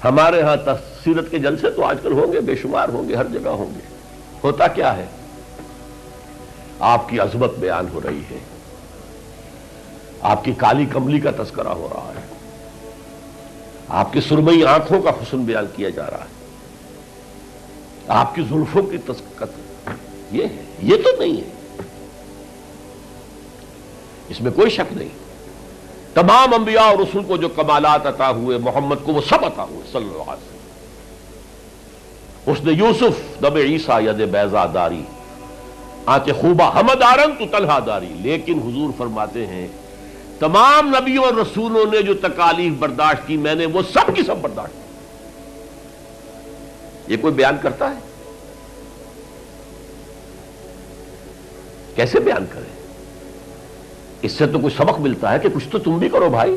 ہمارے ہاں سیرت کے جلسے تو آج کل ہوں گے، بے شمار ہوں گے، ہر جگہ ہوں گے. ہوتا کیا ہے؟ آپ کی عظمت بیان ہو رہی ہے، آپ کی کالی کملی کا تذکرہ ہو رہا ہے، آپ کی سرمئی آنکھوں کا حسن بیان کیا جا رہا ہے، آپ کی زلفوں کی یہ ہے، یہ تو نہیں ہے، اس میں کوئی شک نہیں. تمام انبیاء اور رسول کو جو کمالات عطا ہوئے، محمد کو وہ سب عطا ہوئے صلی اللہ علیہ وسلم. اس نے یوسف دب عیسیٰ ید بیضا داری آنچ خوبہ حمد آرنگ تو طلحہ داری. لیکن حضور فرماتے ہیں تمام نبیوں اور رسولوں نے جو تکالیف برداشت کی، میں نے وہ سب کی سب برداشت کی. یہ کوئی بیان کرتا ہے؟ کیسے بیان کرے؟ اس سے تو کچھ سبق ملتا ہے کہ کچھ تو تم بھی کرو بھائی.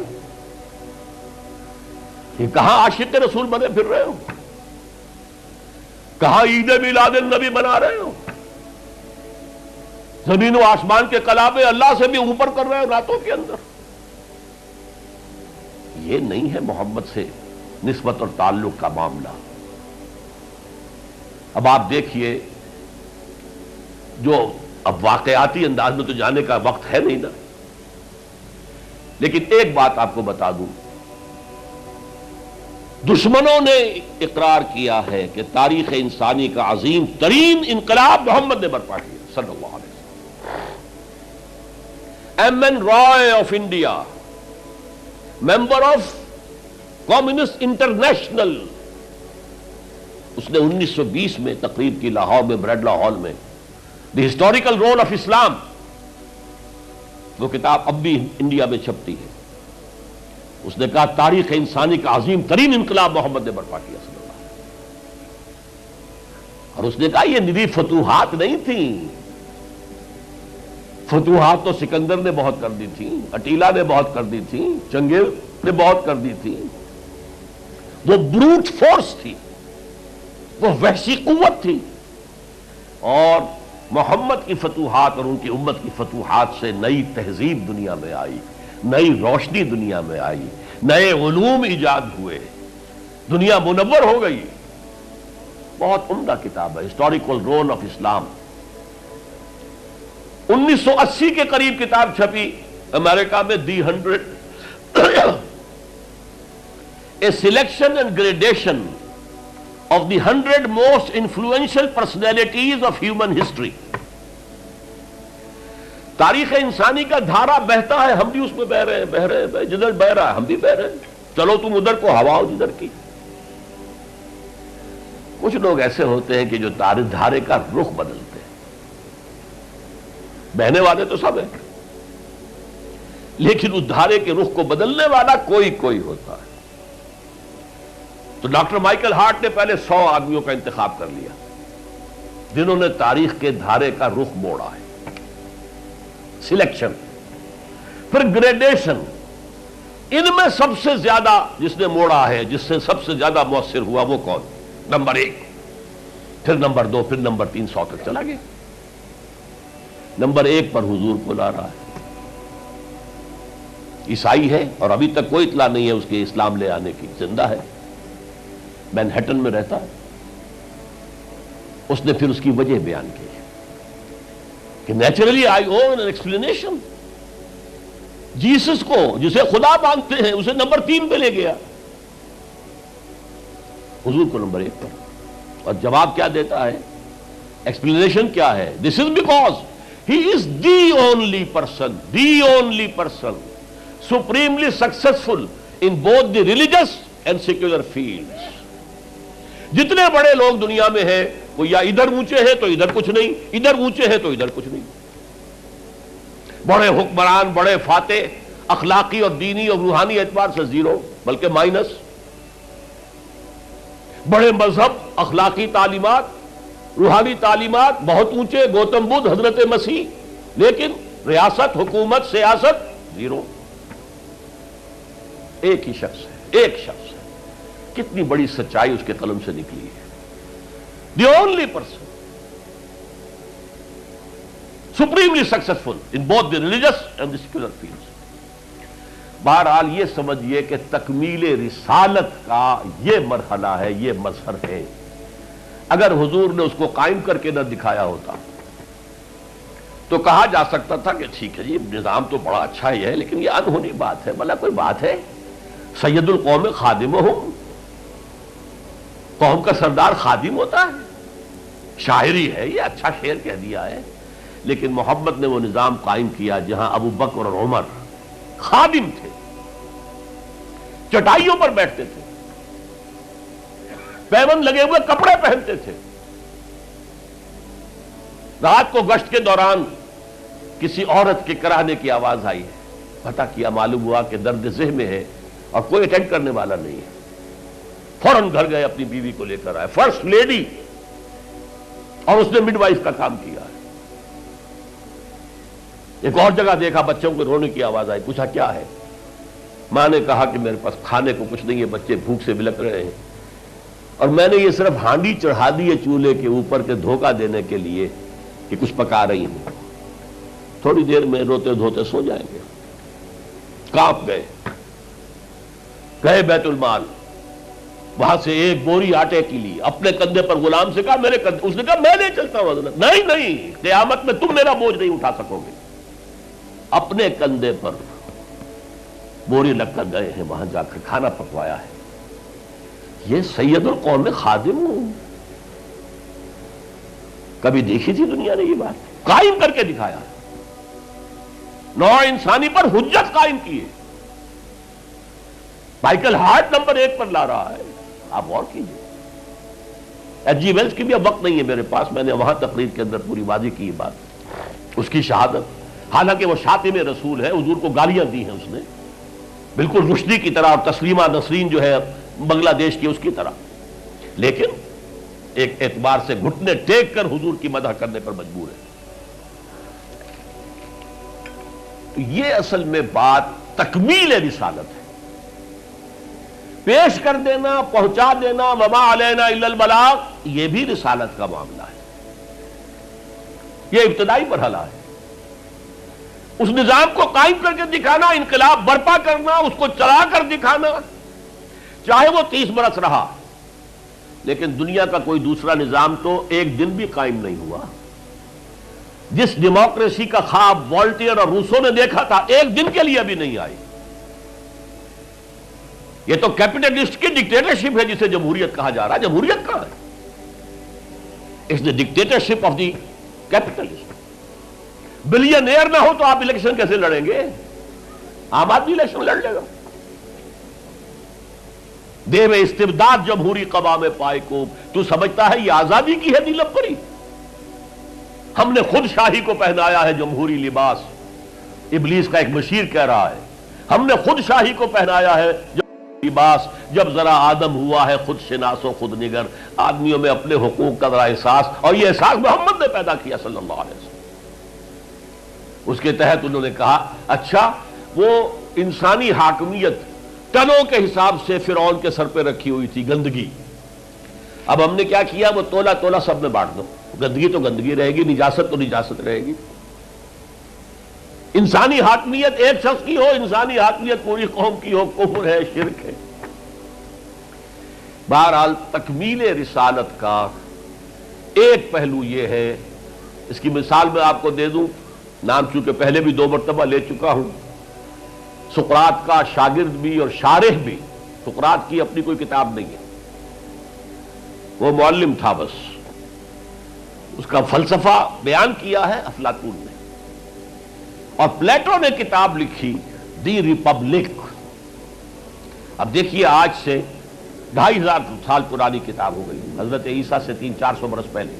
یہ کہاں عاشق رسول بنے پھر رہے ہو؟ کہاں عید میلاد النبی بنا رہے ہو؟ زمین و آسمان کے کلابے اللہ سے بھی اوپر کر رہے ہو راتوں کے اندر. یہ نہیں ہے محمد سے نسبت اور تعلق کا معاملہ. اب آپ دیکھیے، جو اب واقعاتی انداز میں تو جانے کا وقت ہے نہیں نا، لیکن ایک بات آپ کو بتا دوں، دشمنوں نے اقرار کیا ہے کہ تاریخ انسانی کا عظیم ترین انقلاب محمد نے برپا کیا صلی اللہ علیہ وسلم. M N Roy of India, member of Communist International, اس نے 1920 میں تقریب کی لاہور میں بریڈلا ہال میں، دی ہسٹوریکل رول آف اسلام. وہ کتاب اب بھی انڈیا میں چھپتی ہے. اس نے کہا تاریخ انسانی کا عظیم ترین انقلاب محمد نے برپا کیا صلی اللہ علیہ وسلم. اور اس نے کہا یہ نری فتوحات نہیں تھیں، فتوحات تو سکندر نے بہت کر دی تھی، اٹیلا نے بہت کر دی تھی، چنگیز نے بہت کر دی تھی. وہ بروٹ فورس تھی، وہ وحشی قوت تھی. اور محمد کی فتوحات اور ان کی امت کی فتوحات سے نئی تہذیب دنیا میں آئی، نئی روشنی دنیا میں آئی، نئے علوم ایجاد ہوئے، دنیا منور ہو گئی. بہت عمدہ کتاب ہے ہسٹوریکل رول آف اسلام. 1980 کے قریب کتاب چھپی امریکہ میں، دی 100 a selection and gradation of the 100 most influential personalities of human history. تاریخ انسانی کا دھارا بہتا ہے، ہم بھی اس میں بہ رہے ہیں، جدھر بہ رہا ہے ہم بھی بہ رہے ہیں. چلو تم ادھر کو ہواؤ جدھر کی. کچھ لوگ ایسے ہوتے ہیں کہ جو دھارے کا رخ بدلتے ہیں. بہنے والے تو سب ہیں، لیکن اس دھارے کے رخ کو بدلنے والا کوئی ہوتا ہے. تو ڈاکٹر مائیکل ہارٹ نے پہلے 100 آدمیوں کا انتخاب کر لیا جنہوں نے تاریخ کے دھارے کا رخ موڑا ہے. سلیکشن، پھر گریڈیشن. ان میں سب سے زیادہ جس نے موڑا ہے، جس سے سب سے زیادہ مؤثر ہوا، وہ کون؟ نمبر 1، پھر نمبر 2، پھر نمبر 3، 100 تک چلا گیا. نمبر 1 پر حضور کو لا رہا ہے. عیسائی ہے اور ابھی تک کوئی اطلاع نہیں ہے اس کے اسلام لے آنے کی. زندہ ہے، مینہٹن میں رہتا ہے. اس نے پھر اس کی وجہ بیان کی کہ naturally I own an explanation. Jesus کو جسے خدا مانتے ہیں اسے نمبر 3 پہ لے گیا، حضور کو نمبر 1 پر. اور جواب کیا دیتا ہے؟ ایکسپلینیشن کیا ہے؟ This is because he is the only person supremely successful in both the religious and secular fields. جتنے بڑے لوگ دنیا میں ہیں وہ یا ادھر اونچے ہیں تو ادھر کچھ نہیں، ادھر اونچے ہیں تو ادھر کچھ نہیں. بڑے حکمران، بڑے فاتح، اخلاقی اور دینی اور روحانی اعتبار سے 0 بلکہ مائنس. بڑے مذہب، اخلاقی تعلیمات، روحانی تعلیمات بہت اونچے، گوتم بدھ، حضرت مسیح، لیکن ریاست، حکومت، سیاست 0. ایک ہی شخص ہے، ایک شخص ہے. کتنی بڑی سچائی اس کے قلم سے نکلی ہے. دی only person supremely successful in both the religious and the secular fields. بہرحال یہ سمجھیے کہ تکمیل رسالت کا یہ مرحلہ ہے، یہ مظہر ہے۔ اگر حضور نے اس کو قائم کر کے نہ دکھایا ہوتا تو کہا جا سکتا تھا کہ ٹھیک ہے جی نظام تو بڑا اچھا ہی ہے، لیکن یہ انہونی بات ہے، بھلا کوئی بات ہے؟ سید القوم خادمہم، قوم کا سردار خادم ہوتا ہے، شاعری ہے یہ، اچھا شعر کہہ دیا ہے۔ لیکن محمد نے وہ نظام قائم کیا جہاں ابو بکر اور عمر خادم تھے، چٹائیوں پر بیٹھتے تھے، پیون لگے ہوئے کپڑے پہنتے تھے، رات کو گشت کے دوران کسی عورت کے کراہنے کی آواز آئی ہے، پتہ کیا، معلوم ہوا کہ درد ذہن میں ہے اور کوئی اٹینڈ کرنے والا نہیں ہے، فوراً گھر گئے، اپنی بیوی کو لے کر آئے، فرسٹ لیڈی، اور اس نے مڈ وائف کا کام کیا ہے۔ ایک اور جگہ دیکھا بچوں کو رونے کی آواز آئی، پوچھا کیا ہے؟ ماں نے کہا کہ میرے پاس کھانے کو کچھ نہیں ہے، بچے بھوک سے بلک رہے ہیں، اور میں نے یہ صرف ہانڈی چڑھا دی ہے چولہے کے اوپر کے دھوکہ دینے کے لیے کہ کچھ پکا رہی ہوں، تھوڑی دیر میں روتے دھوتے سو جائیں گے۔ کانپ گئے، گئے بیت المال، وہاں سے ایک بوری آٹے کی لی، اپنے کندھے پر، غلام سے کہا میرے کندھے، اس نے کہا میں نہیں چلتا ہوں حضرت، نہیں قیامت میں تم میرا بوجھ نہیں اٹھا سکو گے۔ اپنے کندھے پر بوری لگ کر گئے ہیں، وہاں جا کر کھانا پکوایا ہے۔ یہ سید القوم خادم ہوں، کبھی دیکھی تھی دنیا نے یہ بات؟ قائم کر کے دکھایا، نوع انسانی پر حجت قائم کی ہے، مائیکل ہارٹ نمبر 1 پر لا رہا ہے۔ آپ غور کیجئے، ایچ جی ویلز کی بھی اب وقت نہیں ہے میرے پاس، میں نے وہاں تقریر کے اندر پوری واضح کی یہ بات، اس کی شہادت، حالانکہ وہ شاتم رسول ہے، حضور کو گالیاں دی ہیں اس نے، بالکل رشدی کی طرح، اور تسلیمہ نسرین جو ہے بنگلہ دیش کی اس کی طرح، لیکن ایک اعتبار سے گھٹنے ٹیک کر حضور کی مدح کرنے پر مجبور ہے۔ تو یہ اصل میں بات تکمیل رسالت ہے، پیش کر دینا، پہنچا دینا، وما علینا الا البلاغ، یہ بھی رسالت کا معاملہ ہے، یہ ابتدائی مرحلہ ہے۔ اس نظام کو قائم کر کے دکھانا، انقلاب برپا کرنا، اس کو چلا کر دکھانا، چاہے وہ 30 برس رہا، لیکن دنیا کا کوئی دوسرا نظام تو ایک دن بھی قائم نہیں ہوا۔ جس ڈیموکریسی کا خواب والٹیئر اور روسو نے دیکھا تھا، ایک دن کے لیے بھی نہیں آئی۔ یہ تو کیپٹلسٹ کی ڈکٹیٹرشپ ہے جسے جمہوریت کہا جا رہا ہے۔ جمہوریت کہاں ہے؟ It's the dictatorship of the capitalist. Billionaire نہ ہو تو آپ الیکشن کیسے لڑیں گے؟ عام آدمی الیکشن لڑ لے گا۔ دے میں استبداد جمہوری قوام پائے کو، تو سمجھتا ہے یہ آزادی کی ہے نیلم پری؟ ہم نے خود شاہی کو پہنایا ہے جمہوری لباس، ابلیس کا ایک مشیر کہہ رہا ہے، ہم نے خود شاہی کو پہنایا ہے لباس، جب ذرا آدم ہوا ہے خود شناس و خود نگر، آدمیوں میں اپنے حقوق کا ذرا احساس، اور یہ احساس محمد نے پیدا کیا صلی اللہ علیہ وسلم۔ اس کے تحت انہوں نے کہا اچھا وہ انسانی حاکمیت ٹنوں کے حساب سے فرعون کے سر پہ رکھی ہوئی تھی، گندگی، اب ہم نے کیا کیا، وہ تولا تولا سب میں بانٹ دو، گندگی تو گندگی رہے گی، نجاست تو نجاست رہے گی۔ انسانی حاکمیت ایک شخص کی ہو، انسانی حاکمیت پوری قوم کی ہو، کفر ہے، شرک ہے۔ بہرحال تکمیل رسالت کا ایک پہلو یہ ہے، اس کی مثال میں آپ کو دے دوں، نام چونکہ پہلے بھی 2 مرتبہ لے چکا ہوں، سقراط کا شاگرد بھی اور شارح بھی، سقراط کی اپنی کوئی کتاب نہیں ہے، وہ معلم تھا بس، اس کا فلسفہ بیان کیا ہے افلاطون نے، اور پلیٹو نے کتاب لکھی دی ریپبلک۔ اب دیکھیے آج سے 2500 سال پرانی کتاب ہو گئی، حضرت عیسیٰ سے 300-400 برس پہلے،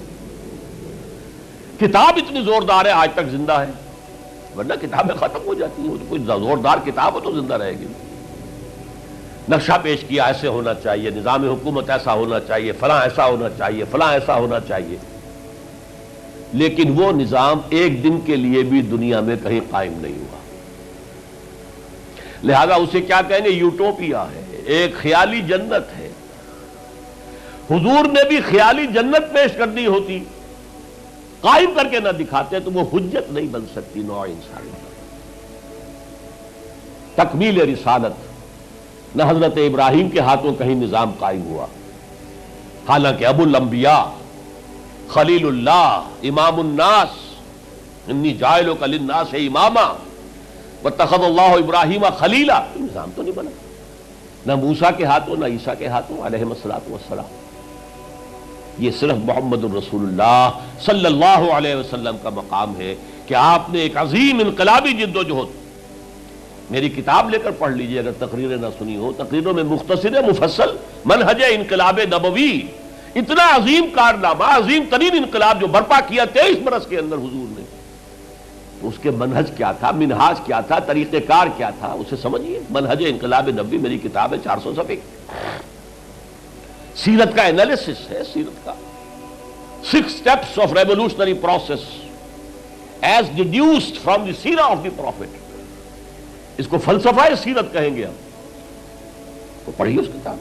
کتاب اتنی زوردار ہے آج تک زندہ ہے، ورنہ کتابیں ختم ہو جاتی ہیں، کوئی زوردار کتاب ہو تو زندہ رہے گی۔ نقشہ پیش کیا ایسے ہونا چاہیے، نظام حکومت ایسا ہونا چاہیے، فلاں ایسا ہونا چاہیے، فلاں ایسا ہونا چاہیے، لیکن وہ نظام ایک دن کے لیے بھی دنیا میں کہیں قائم نہیں ہوا، لہذا اسے کیا کہیں گے، یوٹوپیا ہے، ایک خیالی جنت ہے۔ حضور نے بھی خیالی جنت پیش کرنی ہوتی، قائم کر کے نہ دکھاتے تو وہ حجت نہیں بن سکتی نوع انسانی۔ تکمیل رسالت، نہ حضرت ابراہیم کے ہاتھوں کہیں نظام قائم ہوا، حالانکہ ابو الانبیاء، خلیل اللہ، امام الناس، انی جاعلک للناس اماما واتخذ اللہ ابراہیم خلیلا، نظام تو نہیں بنا، نہ موسیٰ کے ہاتھوں نہ عیسیٰ کے ہاتھوں علیہم الصلوۃ والسلام۔ یہ صرف محمد الرسول اللہ صلی اللہ علیہ وسلم کا مقام ہے کہ آپ نے ایک عظیم انقلابی جد و جہد، میری کتاب لے کر پڑھ لیجئے اگر تقریریں نہ سنی ہو، تقریروں میں مختصر مفصل منہج انقلاب نبوی، اتنا عظیم کارنامہ، عظیم ترین انقلاب جو برپا کیا 23 برس کے اندر حضور نے، اس کے منہج کیا تھا، منہاج کیا تھا، طریقہ کار کیا تھا، اسے سمجھیے۔ منہج انقلاب نبوی میری کتاب ہے 400 صفحے کی، سیرت کا انالیسس ہے، سیرت کا 6 steps of revolutionary process as deduced from the سیرہ of the prophet، اس کو فلسفہ سیرت کہیں گے ہم، تو پڑھیے اس کتاب۔